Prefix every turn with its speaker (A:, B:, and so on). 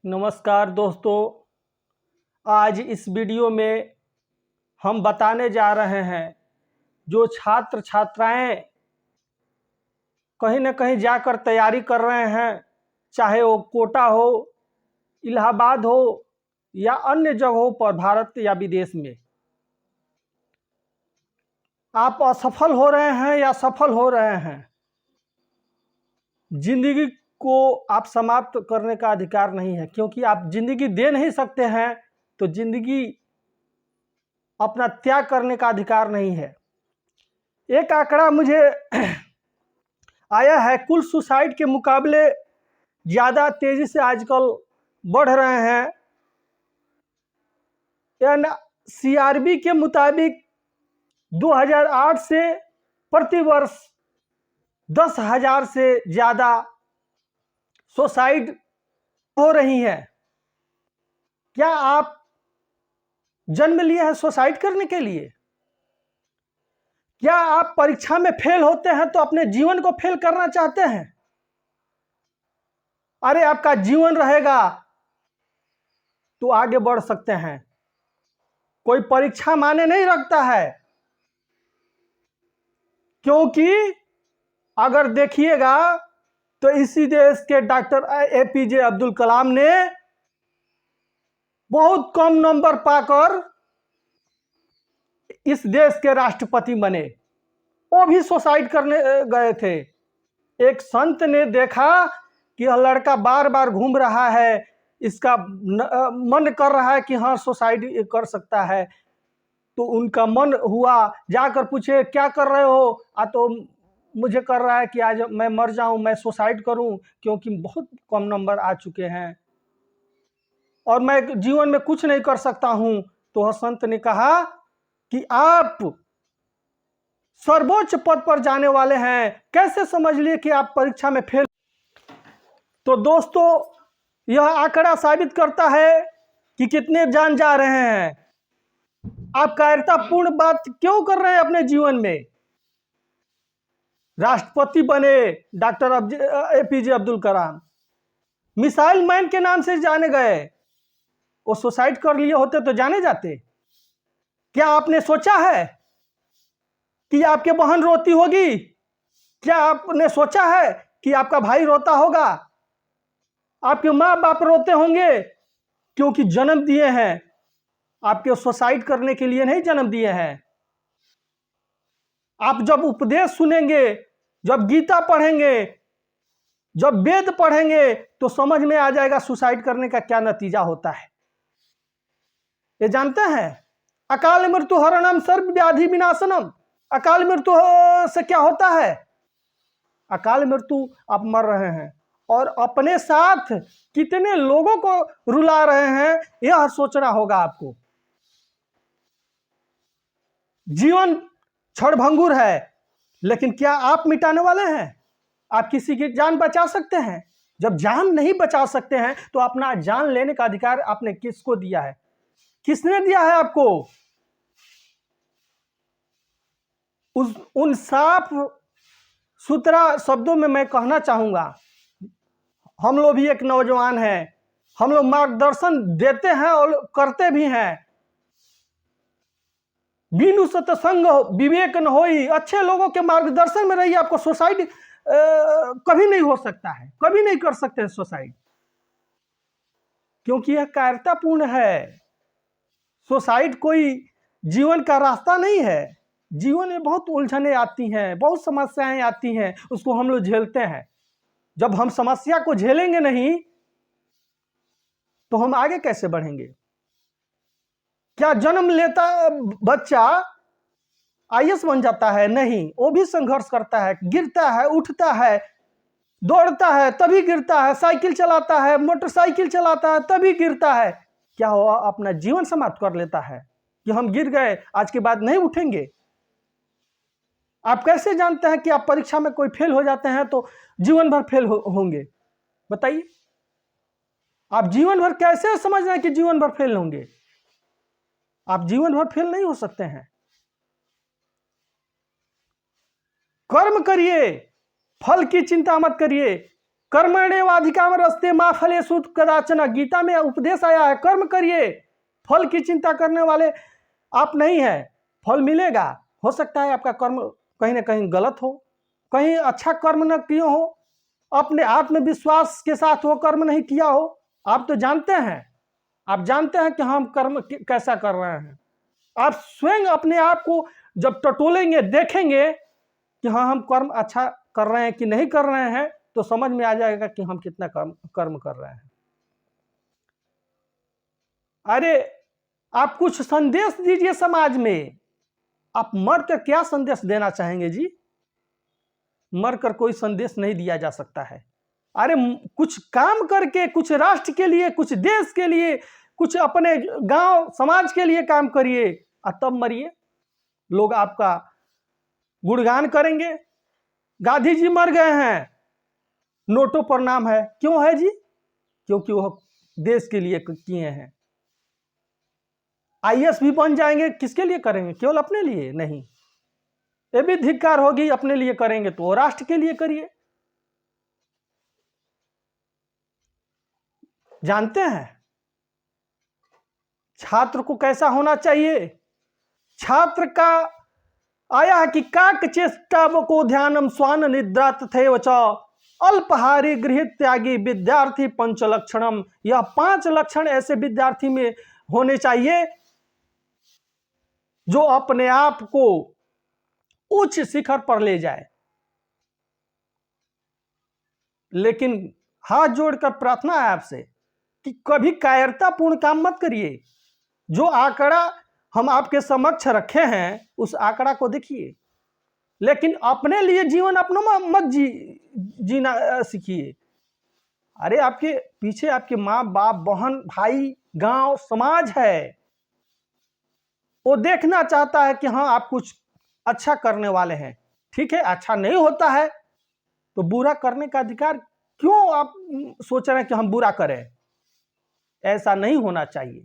A: नमस्कार दोस्तों, आज इस वीडियो में हम बताने जा रहे हैं जो छात्र छात्राएं कहीं न कहीं जाकर तैयारी कर रहे हैं, चाहे वो कोटा हो, इलाहाबाद हो या अन्य जगहों पर भारत या विदेश में। आप असफल हो रहे हैं या सफल हो रहे हैं, जिंदगी को आप समाप्त करने का अधिकार नहीं है, क्योंकि आप जिंदगी दे नहीं सकते हैं तो जिंदगी अपना त्याग करने का अधिकार नहीं है। एक आंकड़ा मुझे आया है, कुल सुसाइड के मुकाबले ज़्यादा तेज़ी से आजकल बढ़ रहे हैं। CRB के मुताबिक 2008 से प्रति वर्ष 10,000 से ज़्यादा सुसाइड हो रही है। क्या आप जन्म लिए हैं सुसाइड करने के लिए? क्या आप परीक्षा में फेल होते हैं तो अपने जीवन को फेल करना चाहते हैं? अरे आपका जीवन रहेगा तो आगे बढ़ सकते हैं। कोई परीक्षा माने नहीं रखता है, क्योंकि अगर देखिएगा तो इसी देश के डॉक्टर APJ अब्दुल कलाम ने बहुत कम नंबर पाकर इस देश के राष्ट्रपति बने। वो भी सुसाइड करने गए थे। एक संत ने देखा कि यह लड़का बार बार घूम रहा है, इसका मन कर रहा है कि हाँ सुसाइड कर सकता है, तो उनका मन हुआ, जाकर पूछे क्या कर रहे हो? तो मुझे कर रहा है कि आज मैं मर जाऊं, मैं सुसाइड करूं, क्योंकि बहुत कम नंबर आ चुके हैं और मैं जीवन में कुछ नहीं कर सकता हूं। तो वह संत ने कहा कि आप सर्वोच्च पद पर जाने वाले हैं, कैसे समझ लिए कि आप परीक्षा में फेल? तो दोस्तों, यह आंकड़ा साबित करता है कि कितने जान जा रहे हैं। आप कायरतापूर्ण बात क्यों कर रहे हैं अपने जीवन में? राष्ट्रपति बने doctor APJ Abdul Kalam, missile man के नाम से जाने गए। वो सुसाइड कर लिए होते तो जाने जाते? क्या आपने सोचा है कि आपके बहन रोती होगी? क्या आपने सोचा है कि आपका भाई रोता होगा? आपके माँ बाप रोते होंगे, क्योंकि जन्म दिए हैं, आपके सुसाइड करने के लिए नहीं जन्म दिए हैं। आप जब उपदेश सुनेंगे, जब गीता पढ़ेंगे, जब वेद पढ़ेंगे, तो समझ में आ जाएगा सुसाइड करने का क्या नतीजा होता है। ये जानते हैं, अकाल मृत्यु हरणम सर्व व्याधि विनाशनम। अकाल मृत्यु से क्या होता है? अकाल मृत्यु आप मर रहे हैं और अपने साथ कितने लोगों को रुला रहे हैं, यह सोचना होगा आपको। जीवन क्षणभंगुर है, लेकिन क्या आप मिटाने वाले हैं? आप किसी की जान बचा सकते हैं? जब जान नहीं बचा सकते हैं तो अपना जान लेने का अधिकार आपने किसको दिया है? किसने दिया है आपको? उन साफ सुथरा शब्दों में मैं कहना चाहूंगा, हम लोग भी एक नौजवान हैं, हम लोग मार्गदर्शन देते हैं और करते भी हैं। बिनु सत्संग विवेक न होई, अच्छे लोगों के मार्गदर्शन में रहिए। आपको सुसाइड कभी नहीं हो सकता है, कभी नहीं कर सकते हैं सुसाइड, क्योंकि यह कायरतापूर्ण है। सुसाइड कोई जीवन का रास्ता नहीं है। जीवन में बहुत उलझने आती हैं, बहुत समस्याएं आती हैं, उसको हम लोग झेलते हैं। जब हम समस्या को झेलेंगे नहीं तो हम आगे कैसे बढ़ेंगे? क्या जन्म लेता बच्चा IAS बन जाता है? नहीं, वो भी संघर्ष करता है, गिरता है, उठता है, दौड़ता है, तभी गिरता है, साइकिल चलाता है, मोटरसाइकिल चलाता है, तभी गिरता है। क्या वो अपना जीवन समाप्त कर लेता है कि हम गिर गए, आज के बाद नहीं उठेंगे? आप कैसे जानते हैं कि आप परीक्षा में कोई फेल हो जाते हैं तो जीवन भर फेल होंगे? बताइए, आप जीवन भर कैसे समझ रहे हैं कि जीवन भर फेल होंगे? आप जीवन भर फेल नहीं हो सकते हैं। कर्म करिए, फल की चिंता मत करिए। कर्मण्येवाधिकारस्ते मा फलेषु कदाचन, गीता में उपदेश आया है कर्म करिए, फल की चिंता करने वाले आप नहीं है। फल मिलेगा, हो सकता है आपका कर्म कहीं ना कहीं गलत हो, कहीं अच्छा कर्म न किए हो, अपने आत्मविश्वास के साथ वो कर्म नहीं किया हो। आप तो जानते हैं, आप जानते हैं कि हम कर्म कैसा कर रहे हैं। आप स्वयं अपने आप को जब टटोलेंगे, देखेंगे कि हाँ हम कर्म अच्छा कर रहे हैं कि नहीं कर रहे हैं, तो समझ में आ जाएगा कि हम कितना कर्म कर रहे हैं। अरे आप कुछ संदेश दीजिए समाज में। आप मरकर क्या संदेश देना चाहेंगे जी? मरकर कोई संदेश नहीं दिया जा सकता है। अरे कुछ काम करके, कुछ राष्ट्र के लिए, कुछ देश के लिए, कुछ अपने गांव समाज के लिए काम करिए और तब मरिए। लोग आपका गुणगान करेंगे। गांधी जी मर गए हैं, नोटों पर नाम है, क्यों है जी? क्योंकि वह देश के लिए किए हैं। आईएएस भी बन जाएंगे, किसके लिए करेंगे? केवल अपने लिए नहीं। ये भी धिक्कार होगी, अपने लिए करेंगे तो राष्ट्र के लिए करिए। जानते हैं छात्र को कैसा होना चाहिए? छात्र का आया है कि काक चेष्टा को ध्यानम स्वान निद्रा तथैव च अल्पहारी गृह त्यागी विद्यार्थी पंच लक्षणम। यह 5 लक्षण ऐसे विद्यार्थी में होने चाहिए जो अपने आप को उच्च शिखर पर ले जाए। लेकिन हाथ जोड़कर प्रार्थना है आपसे कि कभी कायरतापूर्ण काम मत करिए। जो आंकड़ा हम आपके समक्ष रखे हैं उस आंकड़ा को देखिए, लेकिन अपने लिए जीवन अपना मत जीना सीखिए। अरे आपके पीछे आपके माँ बाप, बहन, भाई, गांव, समाज है। वो देखना चाहता है कि हाँ आप कुछ अच्छा करने वाले हैं। ठीक है, अच्छा नहीं होता है तो बुरा करने का अधिकार क्यों आप सोच रहे हैं कि हम बुरा करें? ऐसा नहीं होना चाहिए।